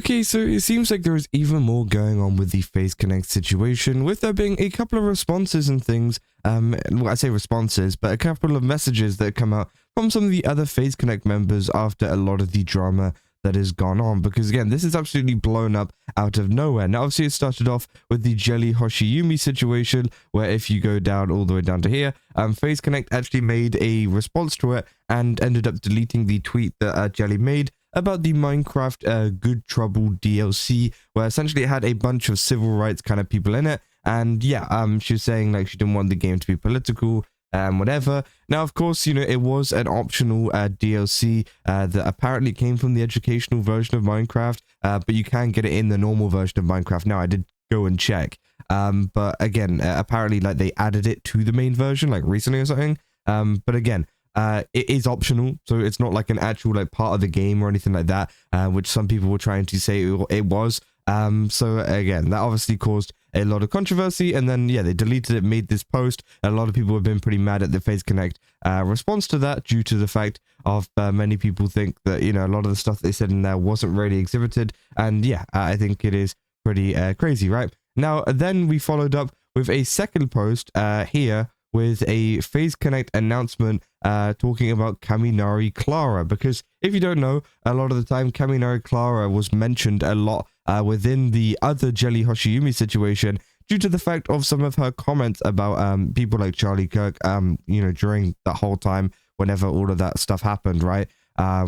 Okay, so it seems like there is even more going on with the Face Connect situation, with there being a couple of responses and things, well, I say responses, but a couple of messages that come out from some of the other Face Connect members after a lot of the drama that has gone on, because again, this is absolutely blown up out of nowhere. Now, obviously, it started off with the Jelly Hoshiumio situation, where if you go down all the way down to here, Face Connect actually made a response to it and ended up deleting the tweet that Jelly made about the Minecraft Good Trouble DLC, where essentially it had a bunch of civil rights kind of people in it. And yeah, she was saying like she didn't want the game to be political, whatever. Now, of course, you know, it was an optional DLC that apparently came from the educational version of Minecraft, but you can get it in the normal version of Minecraft. Now, I did go and check, but again, apparently like they added it to the main version like recently or something. But again, it is optional, so it's not like an actual like part of the game or anything like that, which some people were trying to say it was. So again, that obviously caused a lot of controversy, and then yeah, they deleted it, made this post. A lot of people have been pretty mad at the Face Connect response to that, due to the fact of many people think that, you know, a lot of the stuff they said in there wasn't really exhibited, and yeah, I think it is pretty crazy, right? Now, then we followed up with a second post here with a Face Connect announcement talking about Kaminari Clara, because if you don't know, a lot of the time Kaminari Clara was mentioned a lot within the other Jelly Hoshiumio situation, due to the fact of some of her comments about people like Charlie Kirk, you know, during that whole time whenever all of that stuff happened, right?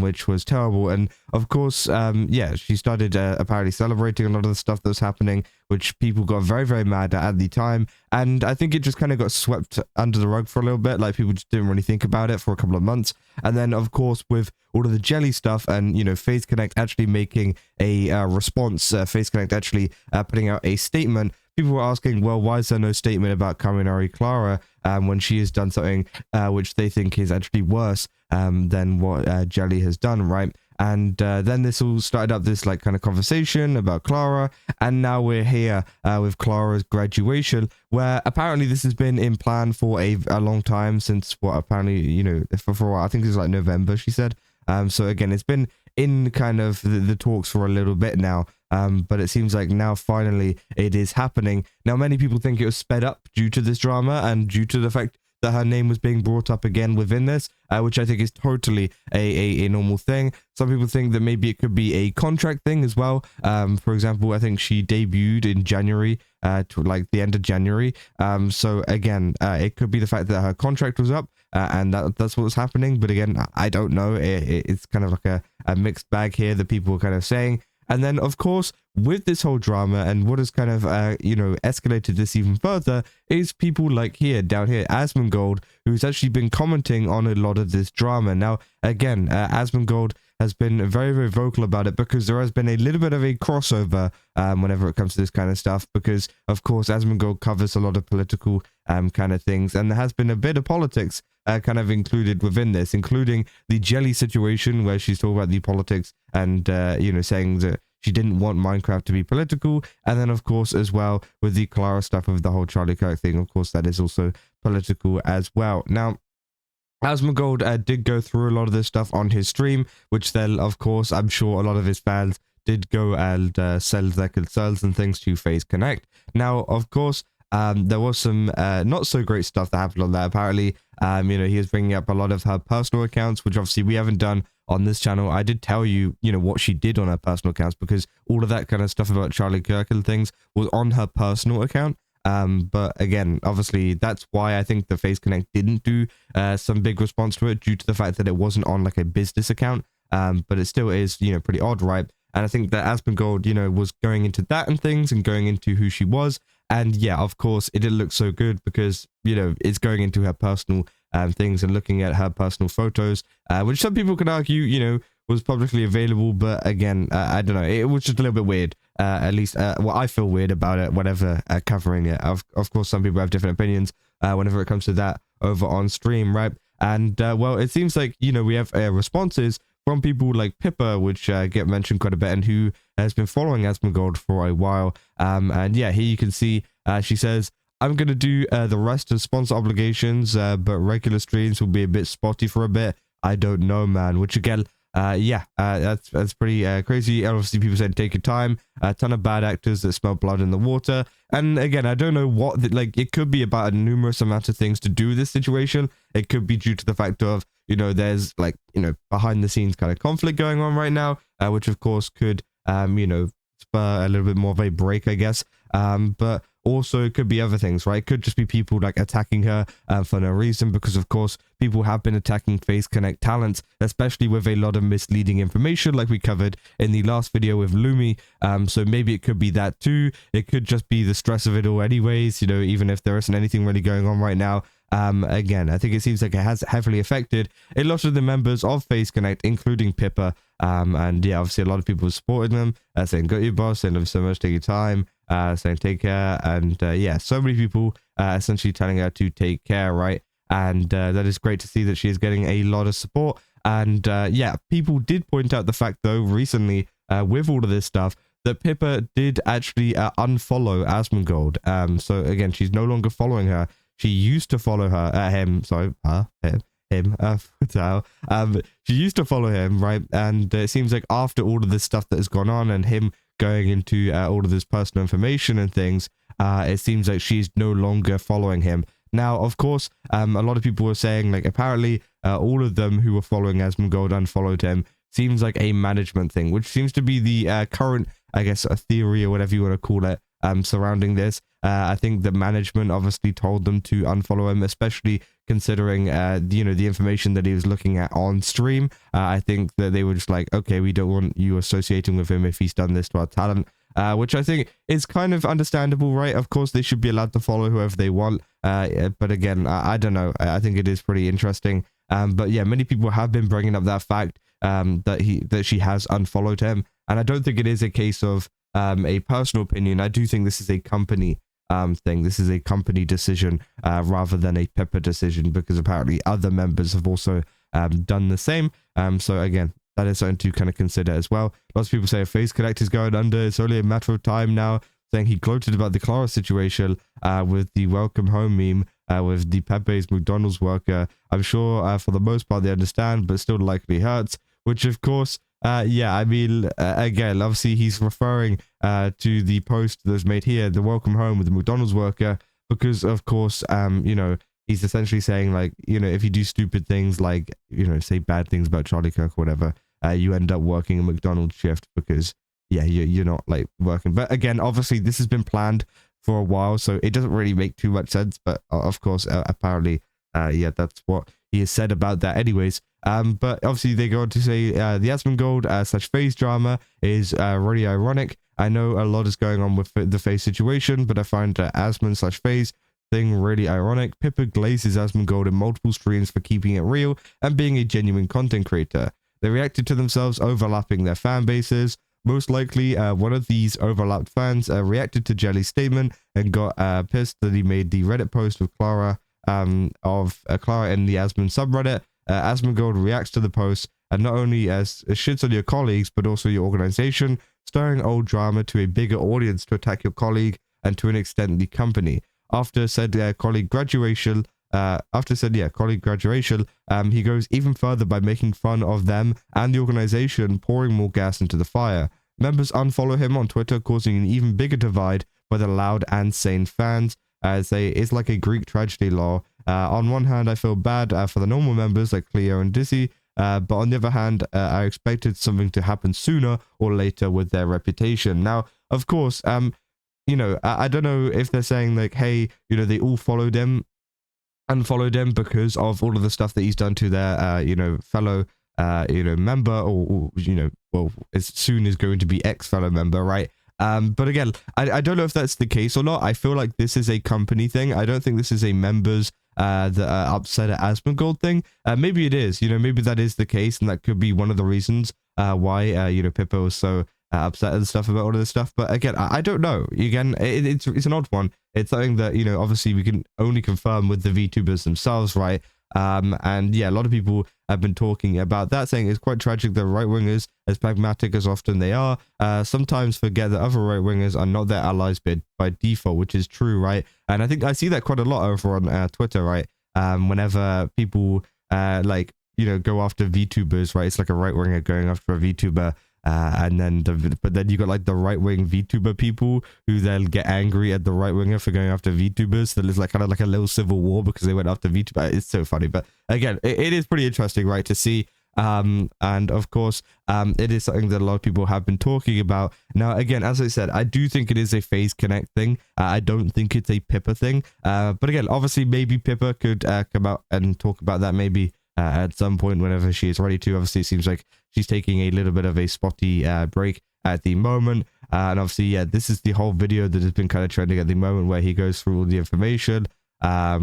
Which was terrible. And of course, yeah, she started apparently celebrating a lot of the stuff that was happening, which people got very, very mad at the time. And I think it just kind of got swept under the rug for a little bit. Like, people just didn't really think about it for a couple of months. And then, of course, with all of the Jelly stuff and, you know, Face Connect actually making a response, Face Connect actually putting out a statement, people were asking, well, why is there no statement about Kaminari Clara when she has done something which they think is actually worse than what Jelly has done, right? And then this all started up this like kind of conversation about Clara, and now we're here with Clara's graduation, where apparently this has been in plan for a long time, since what apparently, you know, for a while. I think it was like November, she said. So again, it's been in kind of the talks for a little bit now, but it seems like now finally it is happening. Now, many people think it was sped up due to this drama and due to the fact that her name was being brought up again within this, which I think is totally a normal thing. Some people think that maybe it could be a contract thing as well. For example, I think she debuted in January, to like the end of January. So again, it could be the fact that her contract was up, and that's what was happening. But again, I don't know. It's kind of like a mixed bag here that people are kind of saying. And then, of course, with this whole drama and what has kind of, you know, escalated this even further is people like down here, Asmongold, who's actually been commenting on a lot of this drama. Now, again, Asmongold has been very, very vocal about it, because there has been a little bit of a crossover whenever it comes to this kind of stuff, because, of course, Asmongold covers a lot of political kind of things, and there has been a bit of politics kind of included within this, including the Jelly situation, where she's talking about the politics and, you know, saying that she didn't want Minecraft to be political. And then, of course, as well, with the Clara stuff with the whole Charlie Kirk thing, of course, that is also political as well. Now, Asmongold did go through a lot of this stuff on his stream, which then, of course, I'm sure a lot of his fans did go and sell their concerns and things to Face Connect. Now, of course, there was some not so great stuff that happened on that. Apparently, you know, he was bringing up a lot of her personal accounts, which obviously we haven't done on this channel. I did tell you, you know, what she did on her personal accounts, because all of that kind of stuff about Charlie Kirk and things was on her personal account. But again, obviously, that's why I think the Face Connect didn't do some big response to it, due to the fact that it wasn't on like a business account. But it still is, you know, pretty odd, right? And I think that Asmongold, you know, was going into that and things, and going into who she was. And yeah, of course, it didn't look so good, because, you know, it's going into her personal things and looking at her personal photos, which some people could argue, you know, was publicly available. But again, I don't know, it was just a little bit weird. At least, well, I feel weird about it whenever covering it. Of course, some people have different opinions whenever it comes to that over on stream, right? And well, it seems like, you know, we have responses from people like Pippa, which get mentioned quite a bit, and who has been following Asmongold for a while. And yeah, here you can see she says, I'm going to do the rest of sponsor obligations, but regular streams will be a bit spotty for a bit. I don't know, man. Which again, That's pretty crazy. Obviously, people said take your time. A ton of bad actors that smell blood in the water. And again, I don't know what, like, it could be about a numerous amount of things to do with this situation. It could be due to the fact of, there's like, behind the scenes kind of conflict going on right now, which of course could, spur a little bit more of a break, I guess. But also it could be other things, right? It could just be people like attacking her for no reason, because of course people have been attacking Face Connect talents, especially with a lot of misleading information like we covered in the last video with Lumi. So maybe it could be that too. It could just be the stress of it all anyways, even if there isn't anything really going on right now. Again, I think it seems like it has heavily affected a lot of the members of Face Connect, including Pippa. And yeah, obviously a lot of people supported them, saying got you boss, saying love you so much, take your time, saying take care. And yeah, so many people essentially telling her to take care, right? And that is great to see that she is getting a lot of support. And yeah, people did point out the fact though recently with all of this stuff that Pippa did actually unfollow Asmongold. So again, she's no longer following her. She used to follow him. She used to follow him, right? And it seems like after all of this stuff that has gone on and him going into all of this personal information and things, it seems like she's no longer following him. Now, of course, a lot of people were saying, like, apparently all of them who were following Asmongold unfollowed him. Seems like a management thing, which seems to be the current, I guess, a theory or whatever you want to call it, surrounding this. I think the management obviously told them to unfollow him, especially considering, the information that he was looking at on stream. I think that they were just like, okay, we don't want you associating with him if he's done this to our talent, which I think is kind of understandable, right? Of course, they should be allowed to follow whoever they want. But again, I don't know. I think it is pretty interesting. But yeah, many people have been bringing up that fact that she has unfollowed him. And I don't think it is a case of a personal opinion. I do think this is a company thing. This is a company decision rather than a Pippa decision, because apparently other members have also done the same. So again, that is something to kind of consider as well. Lots of people say Face Connect is going under. It's only a matter of time now. Saying he gloated about the Claraara situation with the welcome home meme with the Pepe's McDonald's worker. I'm sure for the most part they understand, but still likely hurts. Which of course, yeah, I mean, again, obviously he's referring to the post that was made here, the welcome home with the McDonald's worker, because of course, he's essentially saying, like, if you do stupid things like, say bad things about Charlie Kirk or whatever, you end up working a McDonald's shift because, yeah, you're not like working. But again, obviously this has been planned for a while, so it doesn't really make too much sense. But of course, apparently, yeah, that's what he has said about that anyways. But obviously they go on to say the Asmongold / Phase drama is really ironic. I know a lot is going on with the Phase situation, but I find Asmon / Phase thing really ironic. Pippa glazes Asmongold in multiple streams for keeping it real and being a genuine content creator. They reacted to themselves overlapping their fan bases. Most likely, one of these overlapped fans reacted to Jelly's statement and got pissed that he made the Reddit post with Claraara Claraara in the Asmon subreddit. Asmongold reacts to the post and not only shits on your colleagues, but also your organization, stirring old drama to a bigger audience to attack your colleague and to an extent the company. After said colleague graduation, he goes even further by making fun of them and the organization, pouring more gas into the fire. Members unfollow him on Twitter, causing an even bigger divide by the loud and sane fans. It's like a Greek tragedy law. On one hand, I feel bad for the normal members like Cleo and Dizzy, but on the other hand, I expected something to happen sooner or later with their reputation. Now, of course, I don't know if they're saying like, hey, they all unfollowed him because of all of the stuff that he's done to their, fellow, member, or well, as soon is going to be ex-fellow member, right? But again, I don't know if that's the case or not. I feel like this is a company thing. I don't think this is a members that are upset at Asmongold thing. Maybe it is, maybe that is the case, and that could be one of the reasons why, Pippa was so upset and stuff about all of this stuff. But again, I don't know. Again, it's an odd one. It's something that, obviously we can only confirm with the VTubers themselves, right? And yeah, a lot of people have been talking about that, saying it's quite tragic that right-wingers, as pragmatic as often they are, sometimes forget that other right-wingers are not their allies by default, which is true, right? And I think I see that quite a lot over on Twitter, right? Whenever people go after VTubers, right? It's like a right winger going after a VTuber. And then but then you got like the right-wing VTuber people who then get angry at the right winger for going after VTubers. So there's like kind of like a little civil war because they went after VTuber. It's so funny, but again, it is pretty interesting, right, to see. And of course, it is something that a lot of people have been talking about. Now, again, as I said, I do think it is a FaZe Connect thing. I don't think it's a Pippa thing. But again, obviously, maybe Pippa could come out and talk about that maybe at some point whenever she is ready to. Obviously, it seems like she's taking a little bit of a spotty break at the moment. And obviously, yeah, this is the whole video that has been kind of trending at the moment where he goes through all the information,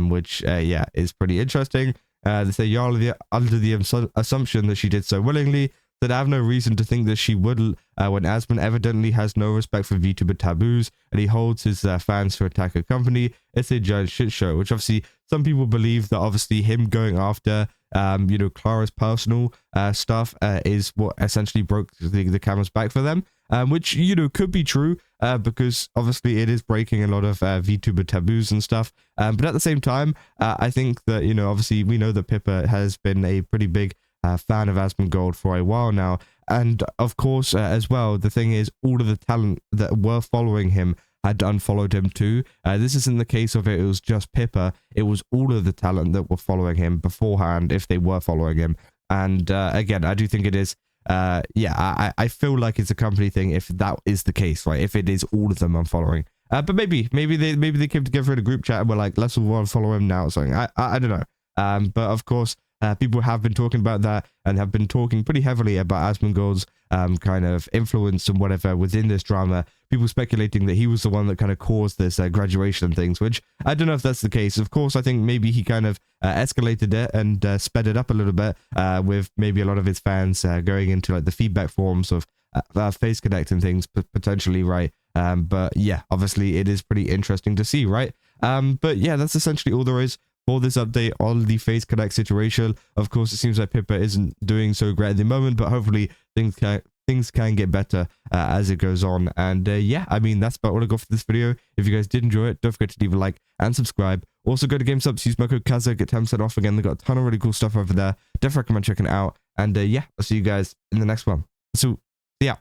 which, yeah, is pretty interesting. They say you're under the assumption that she did so willingly, that I have no reason to think that she wouldn't, when Asmon evidently has no respect for VTuber taboos and he holds his fans to attack a company. It's a giant shit show, which obviously some people believe that obviously him going after Clara's personal stuff is what essentially broke the camera's back for them, which could be true, because obviously it is breaking a lot of VTuber taboos and stuff, but at the same time, I think that obviously we know that Pippa has been a pretty big fan of Asmongold for a while now, and of course as well, the thing is, all of the talent that were following him had unfollowed him too. This isn't the case of it was just Pippa, it was all of the talent that were following him beforehand, if they were following him. And again, I do think it is, yeah, I feel like it's a company thing if that is the case, right? If it is all of them unfollowing. But maybe they came together in a group chat and were like, let's all unfollow him now or something. I don't know. But of course, people have been talking about that and have been talking pretty heavily about Asmongold's kind of influence and whatever within this drama. People speculating that he was the one that kind of caused this graduation and things, which I don't know if that's the case. Of course, I think maybe he kind of escalated it and sped it up a little bit with maybe a lot of his fans going into like the feedback forums of FaZe Connect and things potentially, right? But yeah, obviously it is pretty interesting to see, right? But yeah, that's essentially all there is for this update on the FaZe Connect situation. Of course, it seems like Pippa isn't doing so great at the moment, but hopefully things can get better as it goes on. And yeah, I mean, that's about all I got for this video. If you guys did enjoy it, don't forget to leave a like and subscribe. Also, go to GameStop, use my code Kaza, get 10% off again. They've got a ton of really cool stuff over there. Definitely recommend checking it out. And yeah, I'll see you guys in the next one. So, yeah.